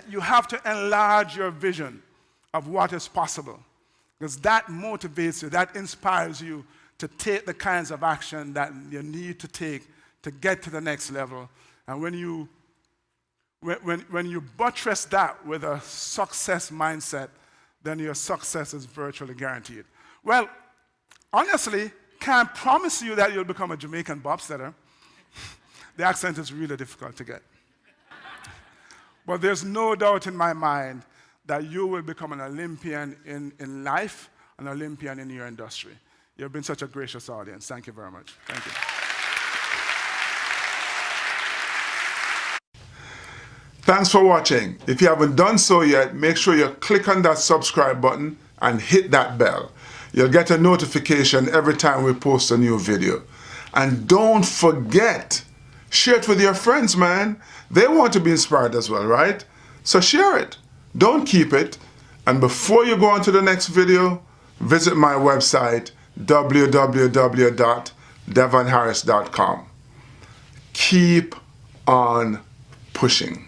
You have to enlarge your vision of what is possible, because that motivates you, that inspires you to take the kinds of action that you need to take to get to the next level. And when you buttress that with a success mindset, then your success is virtually guaranteed. Well, honestly, can't promise you that you'll become a Jamaican bobsledder. The accent is really difficult to get. But there's no doubt in my mind that you will become an Olympian in life, an Olympian in your industry. You've been such a gracious audience. Thank you very much. Thank you. Thanks for watching. If you haven't done so yet, make sure you click on that subscribe button and hit that bell. You'll get a notification every time we post a new video. And don't forget, share it with your friends, man. They want to be inspired as well, right? So share it. Don't keep it. And before you go on to the next video, visit my website, www.devonharris.com. Keep on pushing.